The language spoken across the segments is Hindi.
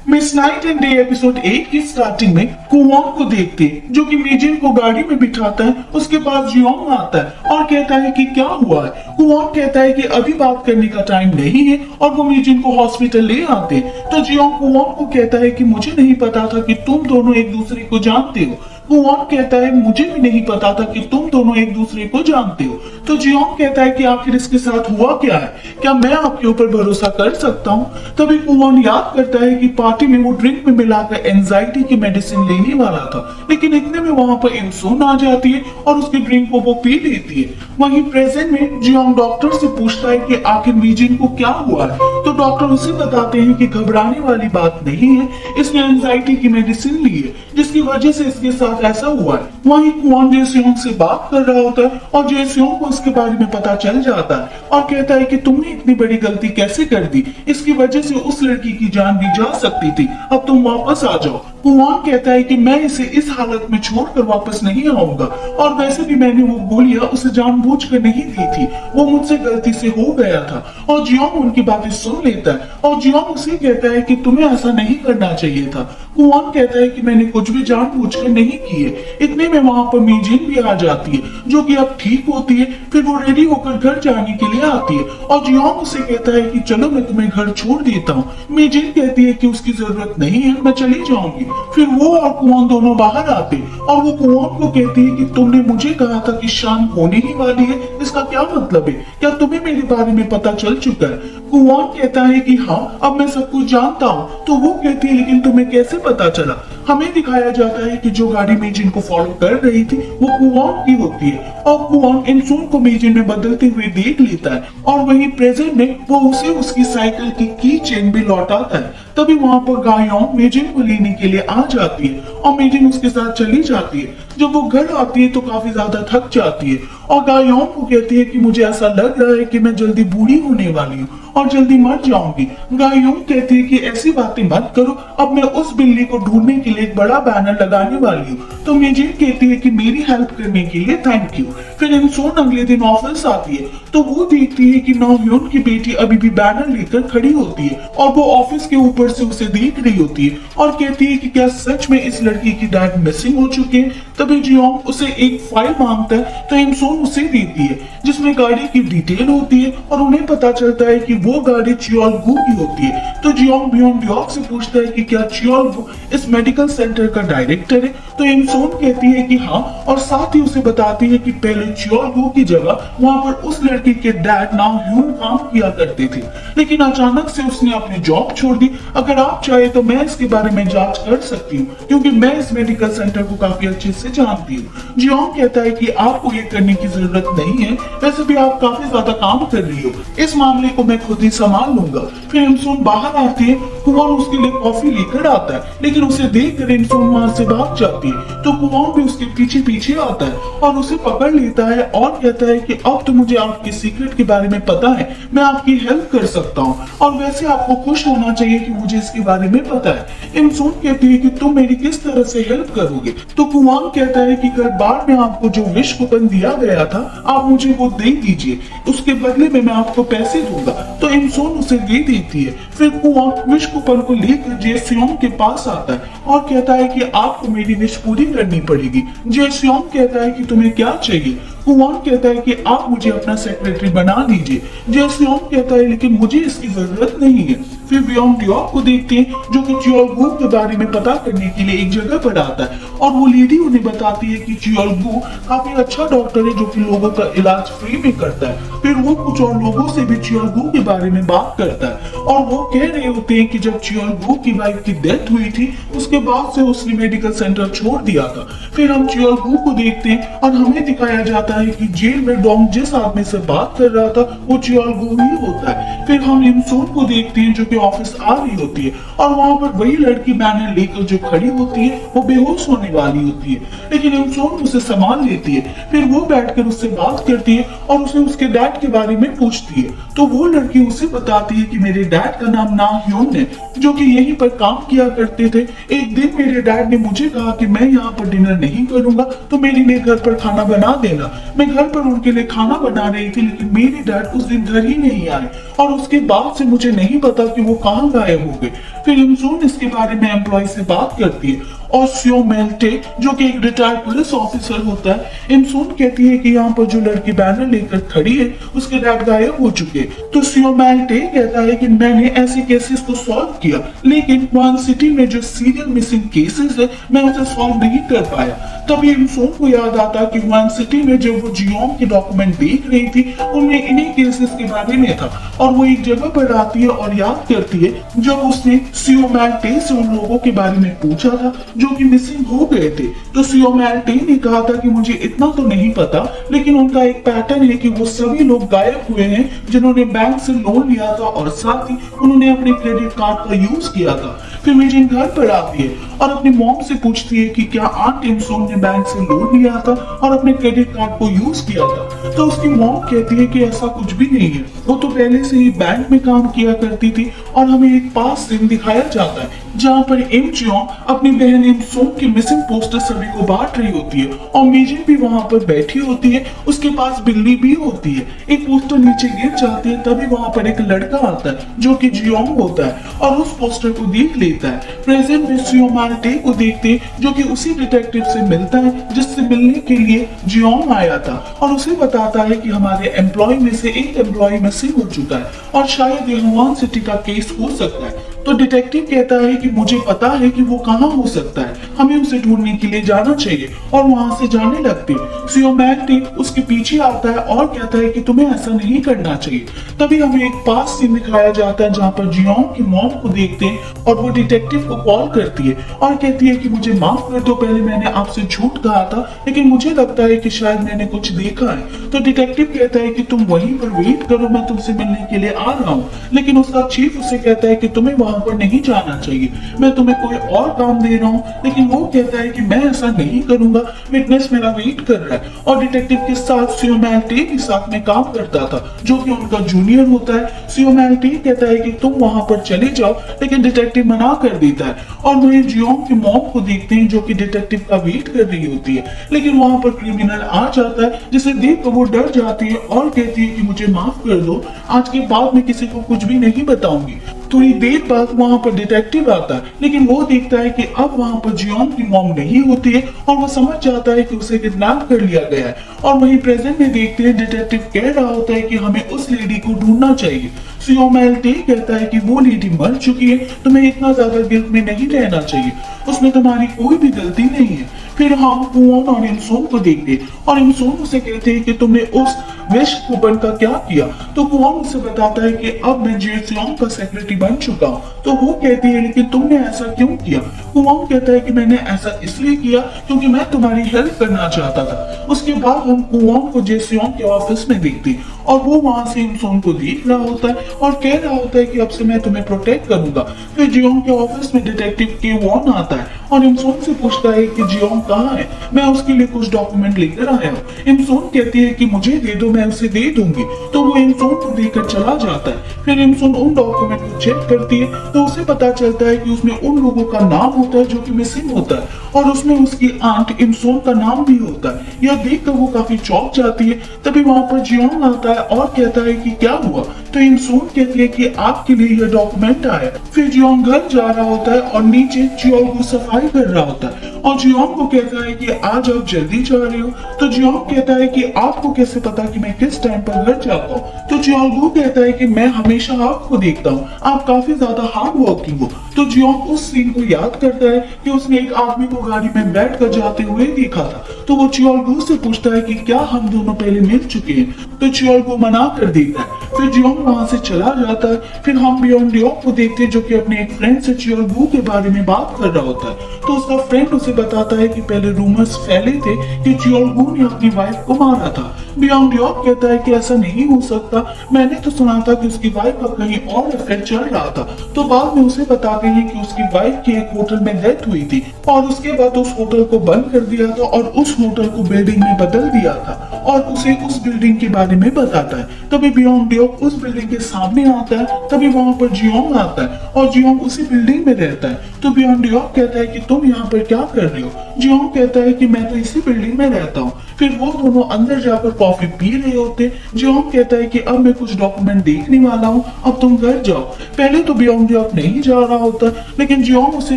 Miss night and day episode 8 की स्टार्टिंग में कुवान को देखते हैं, जो कि मेजिन को गाड़ी में बिठाता है। उसके पास जियोंग आता है और कहता है कि क्या हुआ है। कुवान कहता है कि अभी बात करने का टाइम नहीं है और वो मेजिन को हॉस्पिटल ले आते हैं। तो जियोंग कुवान को कहता है कि मुझे नहीं पता था कि तुम दोनों एक दूसरे को जानते हो। कुवान कहता है मुझे भी नहीं पता था कि तुम दोनों एक दूसरे को जानते हो। तो जियोंग कहता है कि आखिर इसके साथ हुआ क्या है, क्या मैं आपके ऊपर भरोसा कर सकता हूँ। तभी कुवान याद करता है कि पार्टी में वो ड्रिंक में मिलाकर एंजाइटी की मेडिसिन लेने वाला था, लेकिन इतने में वहाँ पर इंसोन आ जाती है और उसके ड्रिंक को वो पी लेती है। वहीं प्रेजेंट में जियोंग डॉक्टर से पूछता है कि आखिर मेजिन को क्या हुआ है। तो डॉक्टर उसे बताते हैं कि घबराने वाली बात नहीं है, इसने एंजाइटी की मेडिसिन ली है जिसकी वजह से इसके साथ ऐसा हुआ है। वहीं कुवान जेसियोंग से बात कर रहा होता है और जेसियोंग को इसके बारे में पता चल जाता है और कहता है कि तुमने इतनी बड़ी गलती कैसे कर दी, इसकी वजह से उस लड़की की जान भी जा सकती थी, अब तुम वापस आ जाओ। कुवान कहता है कि मैं इसे इस हालत में छोड़कर वापस नहीं आऊंगा और वैसे भी मैंने वो गोलियां उसे जानबूझकर नहीं दी थी, वो मुझसे गलती से हो गया था। और जियोंग उनकी बातें सुन लेता है और जियोंग उसे कहता है कि तुम्हें ऐसा नहीं करना चाहिए था। कुवान कहता है कि मैंने कुछ भी जानबूझकर नहीं किए। इतने में वहां पर मेजिन भी आ जाती है, जो कि अब ठीक होती है। फिर वो रेडी होकर घर जाने के लिए आती है और जियोंग उसे कहता है कि चलो मैं तुम्हें घर छोड़ देता हूँ। मेजिन कहती है कि उसकी जरूरत नहीं है, मैं चली जाऊंगी। फिर वो और कुवान दोनों बाहर आते और वो कुवान को कहती है कि तुमने मुझे कहा था कि शाम होने ही वाली है, इसका क्या मतलब है, क्या तुम्हें मेरे बारे में पता चल चुका है। कुवान कहता है कि हाँ, अब मैं सब कुछ जानता हूँ। तो वो कहती है लेकिन तुम्हें कैसे पता चला। हमें दिखाया जाता है कि जो गाड़ी मेजिन को फॉलो कर रही थी वो कुवान की होती है और कुवान इंसोन को मेजिन में बदलते हुए देख लेता है और वहीं प्रेजेंट में वो उसे उसकी साइकिल की चेन भी लौटाता है। तभी वहां पर गायोंग मेजिन को लेने के लिए आ जाती है और मेजिन उसके साथ चली जाती है। जब वो घर आती है तो काफी ज्यादा थक जाती है और गायोंग को कहती है कि मुझे ऐसा लग रहा है कि मैं जल्दी बूढ़ी होने वाली हूँ और जल्दी मर जाऊंगी। गायोंग कहती है कि ऐसी बातें मत करो, अब मैं उस बिल्ली को ढूंढने के लिए एक बड़ा बैनर लगाने वाली हूँ। तो मेजिन कहती है कि मेरी हेल्प करने के लिए थैंक यू। फिर इंसोन अगले दिन ऑफिस आती है तो वो देखती है कि नोह्योन की बेटी अभी भी बैनर लेकर खड़ी होती है और वो ऑफिस के ऊपर से उसे देख रही होती है और कहती है कि क्या सच में इस लड़की की डैड मिसिंग हो चुके हैं। तभी जियोंग उसे एक फाइल मांगता है तो इंसोन उसे देती है जिसमें गाड़ी की डिटेल होती है और उन्हें पता चलता है कि वो गाड़ी चियोलगू की होती है। तो जियोंग बियोंग से पूछता है कि क्या चियोलगू इस मेडिकल सेंटर का डायरेक्टर है। तो इंसोन कहती है कि हाँ और साथ ही उसे बताती है कि पहले चियोलगू की जगह वहां पर उस लड़की के डैड नोह्योन काम किया करते थे, लेकिन अचानक से उसने अपनी जॉब छोड़ दी। अगर आप चाहे तो मैं इसके बारे में जांच कर सकती हूँ क्योंकि मैं इस मेडिकल सेंटर को काफी अच्छे से जानती हूँ। जियोंग कहता है कि आपको ये करने की जरूरत नहीं है, वैसे भी आप काफी ज्यादा काम कर रही हो, इस मामले को मैं खुद ही संभाल लूंगा। फिर इंसोन बाहर आती है, कुवान उसके लिए कॉफी लेकर आता है लेकिन उसे देखकर इंसोन वहां से भाग जाती है। तो कुवान भी उसके पीछे पीछे आता है और उसे पकड़ लेता है और कहता है कि अब तो मुझे आपके सीक्रेट के बारे में पता है, मैं आपकी हेल्प कर सकता हूँ और वैसे आपको खुश होना चाहिए कि मुझे इसके बारे में पता है। इंसोन कहती है कि तुम मेरी किस तरह से हेल्प करोगे। तो कुवान कहता है कि कल बार में आपको जो विश कूपन दिया गया था आप मुझे वो दे दीजिए, उसके बदले में मैं आपको पैसे दूंगा। तो इंसोन उसे दे देती है। फिर कुवान विश कूपन को लेकर जेसियोंग के पास आता है और कहता है कि आपको मेरी विश पूरी करनी पड़ेगी। जेसियोंग कहता है कि तुम्हें क्या चाहिए। कुवान कहता है कि आप मुझे अपना सेक्रेटरी बना लीजिए। जेसियोंग कहता है लेकिन मुझे इसकी जरूरत नहीं है। फिर बियोंग को देखते हैं जो कि चियोलगू के बारे में पता करने के लिए एक जगह पर आता है और वो लेडी उन्हें बताती है कि चियोलगू काफी अच्छा डॉक्टर है जो कि लोगों का इलाज फ्री में करता है। फिर वो कुछ और लोगों से भी चियोलगू के बारे में बात करता है और वो कह रहे होते हैं कि जब चियोलगू की वाइफ की डेथ हुई थी उसके बाद से उसने मेडिकल सेंटर छोड़ दिया था। फिर हम चियोलगू को देखते हैं और हमें दिखाया जाता है कि जेल में डोंग जिस आदमी से बात कर रहा था वो चियोलगू ही होता है। फिर हम इंसोन को देखते हैं जो कि ऑफिस आ रही होती है और वहां पर वही लड़की बैनर लेकर जो खड़ी होती है वो बेहोश होने वाली होती है, लेकिन इंसोन उसे संभाल लेती है। फिर वो बैठकर उससे बात करती है और उसे उसके डैड के बारे में पूछती है। तो वो लड़की उसे बताती है कि मेरे डैड का नाम नोह्योन है जो कि यहीं पर काम किया करते थे। एक दिन मेरे डैड ने मुझे कहा कि मैं यहाँ पर डिनर नहीं करूंगा तो मेरे लिए घर पर खाना बना देना। मैं घर पर उनके लिए खाना बना रही थी, लेकिन मेरे डैड उस दिन घर ही नहीं आए और उसके बाद से मुझे नहीं पता कि वो कहाँ गायब हो गए। फिर इमसून इसके बारे में एम्प्लॉय से बात करती है और सियो मेल्टे जो कि एक रिटायर्ड पुलिस ऑफिसर होता है, इमसून कहती है कि यहाँ पर जो लड़की बैनर लेकर खड़ी है उसके डैड गायब हो चुके। तो सियो मेल्टे कहता है कि मैंने ऐसे केसेस को सॉल्व किया, लेकिन वन सिटी में जो सीरियल मिसिंग केसेस है मैं उसे सॉल्व नहीं कर पाया। तभी इमसून को याद आता कि वन सिटी में जब वो जियोंग के डॉक्यूमेंट देख रही थी उनमें इन्हीं केसेस के बारे में था, और वो एक जगह पर आती है और याद करती है जब उसने सियो मेल्टे से उन लोगों के बारे में पूछा था जो कि मिसिंग हो गए थे। तो सियो मेल्टे ने कहा था कि मुझे इतना तो नहीं पता, लेकिन उनका एक पैटर्न है कि वो सभी लोग गायब हुए हैं जिन्होंने बैंक से लोन लिया था और साथ ही उन्होंने अपने क्रेडिट कार्ड का यूज किया था। फिर मेजिन घर पर आती है और अपनी मॉम से पूछती है कि क्या आंट इमसून ने बैंक से लोन लिया था और अपने क्रेडिट कार्ड को यूज किया था। तो उसकी मॉम कहती है कि ऐसा कुछ भी नहीं है, वो तो पहले से ही बैंक में काम किया करती थी। और हमें एक पास सीन दिखाया जाता है जहाँ पर इम जियोंग अपनी बहन इमसून की मिसिंग पोस्टर सभी को बांट रही होती है और मेजिन भी वहाँ पर बैठी होती है, उसके पास बिल्ली भी होती है। एक पोस्टर नीचे गिर जाती है, तभी वहाँ पर एक लड़का आता है जो कि जियोंग होता है और उस पोस्टर को देख लेता है। प्रेजेंट में सियो मेल्टे को देखते जो कि उसी डिटेक्टिव से मिलता है जिससे मिलने के लिए जियोंग आया था, और उसे बताता है कि हमारे एम्प्लॉय में से एक एम्प्लॉय मिसिंग हो चुका है और शायद ये वन सिटी का केस हो सकता है। तो डिटेक्टिव कहता है कि मुझे पता है कि वो कहाँ हो सकता है, हमें उसे ढूंढने के लिए जाना चाहिए, और वहां से जाने लगते। सियो मेल्टे उसके पीछे आता है और कहता है कि तुम्हें ऐसा नहीं करना चाहिए। तभी हमें एक पास सीन दिखाया जाता है जहाँ पर जियोंग की मॉम को देखते हैं और वो डिटेक्टिव को कॉल करती है और कहती है कि मुझे माफ कर दो, पहले मैंने आपसे झूठ कहा था, लेकिन मुझे लगता है कि शायद मैंने कुछ देखा है। तो डिटेक्टिव कहता है कि तुम वहीं पर वेट करो, मैं तुमसे मिलने के लिए आ रहा हूँ। लेकिन उसका चीफ उसे कहता है कि तुम्हें वहां पर नहीं जाना चाहिए, मैं तुम्हें कोई और काम दे रहा हूँ। लेकिन वो कहता है कि मैं ऐसा नहीं करूंगा, विटनेस मेरा वेट कर रहा है। और डिटेक्टिव के साथ सियो मेल्टे के साथ में काम करता था जो कि उनका जूनियर होता है। सियो मेल्टे कहता है कि तुम वहां पर चले जाओ, लेकिन डिटेक्टिव मना कर देता है। और वही जियोंग की मॉम को देखते हैं जो कि डिटेक्टिव का वेट कर रही होती है, लेकिन वहां पर क्रिमिनल आ जाता है जिसे देख कर वो डर जाती है और कहती है कि मुझे माफ कर दो, आज के बाद मैं किसी को कुछ भी नहीं बताऊंगी। थोड़ी देर बाद वहां पर डिटेक्टिव आता है, लेकिन वो देखता है कि अब वहां पर जियोंग की मॉम नहीं होती है और वो समझ जाता है कि उसे किडनैप कर लिया गया है। और वहीं प्रेजेंट में देखते हैं डिटेक्टिव कह रहा होता है कि हमें उस लेडी को ढूंढना चाहिए। सियो मेल्टे कहता है कि वो लेडी मर चुकी है, तुम्हें इतना ज्यादा गिल्ट में नहीं रहना चाहिए, उसमें तुम्हारी कोई भी गलती नहीं है। फिर हम कुओन और इमसून को देखते और इमसून उसे कहते हैं कि तुमने उस विश कूपन का क्या किया। तो कुओन उसे बताता है कि अब मैं जेसियोंग का सेक्रेटरी बन चुका हूँ। तो वो कहती है लेकिन तुमने ऐसा क्यों किया। कुओन कहता है कि मैंने ऐसा इसलिए किया क्योंकि मैं तुम्हारी हेल्प करना चाहता था। उसके बाद हम कुओन को जेसियोंग के ऑफिस में देखते और वो वहां से इमसून को देख रहा होता है और कह रहा होता है कि अब से मैं तुम्हें प्रोटेक्ट करूंगा। फिर जियोंग के ऑफिस में डिटेक्टिव के वॉन आता है और इमसून से पूछता है कि जियोंग कहाँ है, मैं उसके लिए कुछ डॉक्यूमेंट लेकर आया हूँ। इमसून कहती है कि मुझे दे दो, मैं उसे दे दूंगी। तो वो इमसून को देकर चला जाता है। फिर इमसून उन डॉक्यूमेंट को चेक करती है तो उसे पता चलता है कि उसमें उन लोगों का नाम होता है जो कि मिसिंग होता है और उसमें उसकी आंट इमसून का नाम भी होता है। यह देखकर वो काफी चौंक जाती है। तभी वहां पर जियोंग आता है और कहता है कि क्या हुआ। तो इमसून कहती है कि आपके लिए यह डॉक्यूमेंट आया। फिर जियोंग घर जा रहा होता है और नीचे जियोंग सफाई कर रहा होता है और जियोंग को कहता है कि आज आप जल्दी जा रहे हो। तो जियोंग कहता है कि आपको कैसे पता कि मैं किस टाइम पर घर जाता हूँ। तो जियोंग कहता है कि मैं हमेशा आपको देखता हूँ, आप काफी ज्यादा हार्ड वर्किंग हो। तो जियोंग उस सीन को याद करता है कि उसने एक आदमी को गाड़ी में बैठ कर जाते हुए देखा था। तो वो जियोंग से पूछता है कि क्या हम दोनों पहले मिल चुके हैं। तो जियोंग मना कर देता है। फिर जियोंग वहां से चला जाता है। फिर हम बियॉन्ड लियोंग को देखते हैं जो कि अपने एक फ्रेंड से जियोंग के बारे में बात कर रहा होता है। तो उसका फ्रेंड उसे बताता है कि पहले रूमर्स फैले थे कि जियोंग ने अपनी वाइफ को मारा था। बियॉन्ड लियोंग कहता है कि ऐसा नहीं हो सकता, मैंने तो सुना था कि उसकी वाइफ का कहीं और अफेयर चल रहा था। तो बाद में उसे बताते हैं कि उसकी वाइफ की एक होटल में डेथ हुई थी और उसके बाद उस होटल को बंद कर दिया था और उस होटल को बिल्डिंग में बदल दिया था। और उसे उस बिल्डिंग के बारे में बताता है। तभी बियोंग डियोक उस बिल्डिंग के सामने आता है। तभी वहां पर जियोंग आता है और जियोंग उसी बिल्डिंग में रहता है। तो बियोंग डियोक कहता है कि तुम यहाँ पर क्या कर रहे हो? जियोंग कहता है कि मैं तो इसी बिल्डिंग में रहता हूँ। फिर वो दोनों अंदर जाकर कॉफी पी रहे होते। जियोंग कहता है कि अब मैं कुछ डॉक्यूमेंट देखने वाला हूँ, अब तुम घर जाओ। पहले तो बियोंग डियोक नहीं जा रहा होता, लेकिन जियोंग उसे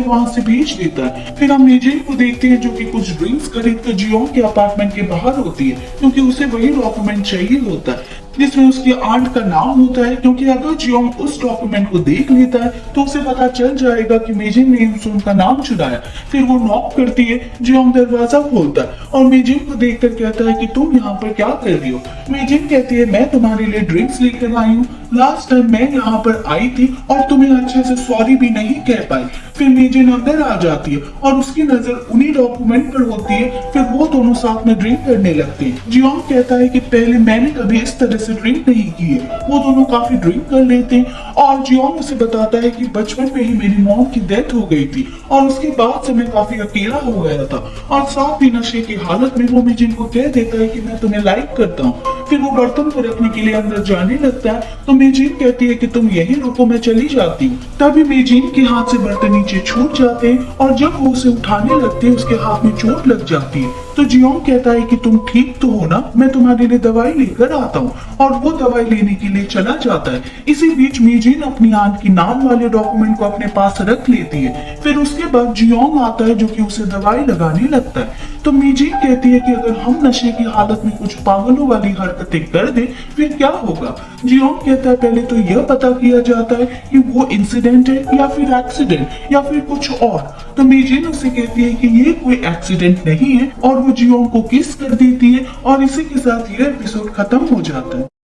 वहां से भेज देता है। फिर हम मेजिन को देखते हैं जो कि कुछ ड्रिंक्स खरीद कर जियोंग के अपार्टमेंट के बाहर होती है, क्योंकि उसे वही डॉक्यूमेंट चाहिए होता है जिसमें उसकी आंट का नाम होता है। क्योंकि अगर जियोंग उस डॉक्यूमेंट को देख लेता है तो उसे पता चल जाएगा कि मेजिन ने इनसुन का नाम चुराया। फिर वो नॉक करती है। जियोंग दरवाजा खोलता है और मेजिन को देखकर कहता है कि तुम यहाँ पर क्या कर रही हो? मेजिन कहती है मैं तुम्हारे लिए ड्रिंक्स लेकर आई हूँ। लास्ट टाइम मैं यहाँ पर आई थी और तुम्हें अच्छे से सॉरी भी नहीं कह पाई। फिर मेजिन अंदर आ जाती है और उसकी नजर उन्हीं डॉक्यूमेंट पर होती है। फिर वो दोनों साथ में ड्रिंक करने लगते हैं। जियोंग कहता है कि पहले मैंने कभी इस तरह से ड्रिंक नहीं की है। वो दोनों काफी ड्रिंक कर लेते हैं और जियोंग उसे बताता है कि बचपन में ही मेरी मॉम की डेथ हो गई थी और उसके बाद से मैं काफी अकेला हो गया था। और साथ ही नशे की हालत में वो मेजिन को कह देता है कि मैं तुम्हें लाइक करता हूँ। फिर वो बर्तन को रखने के लिए अंदर जाने लगता है तो मेजिन कहती है कि तुम यहीं रुको, मैं चली जाती हूँ। तभी मेजिन के हाथ से बर्तन नीचे छूट जाते हैं और जब वो उसे उठाने लगते हैं उसके हाथ में चोट लग जाती है। तो जियोंग कहता है कि तुम ठीक तो हो ना, मैं तुम्हारे लिए दवाई लेकर आता हूँ। और वो दवाई लेने के लिए चला जाता है। इसी बीच मेजिन अपनी आंट की नाम वाले डॉक्यूमेंट को अपने पास रख लेती है। फिर उसके बाद जियोंग आता है जो कि उसे दवाई लगाने लगता है। तो मेजिन कहती है कि अगर हम नशे की हालत में कुछ पागलों वाली हरकतें कर दे फिर क्या होगा? जियोंग कहता है पहले तो यह पता किया जाता है कि वो इंसिडेंट है या फिर एक्सीडेंट या फिर कुछ और। तो मेजिन उसे कहती है कि ये कोई एक्सीडेंट नहीं है और वो जियोंग को किस कर देती है और इसी के साथ ये एपिसोड खत्म हो जाता है।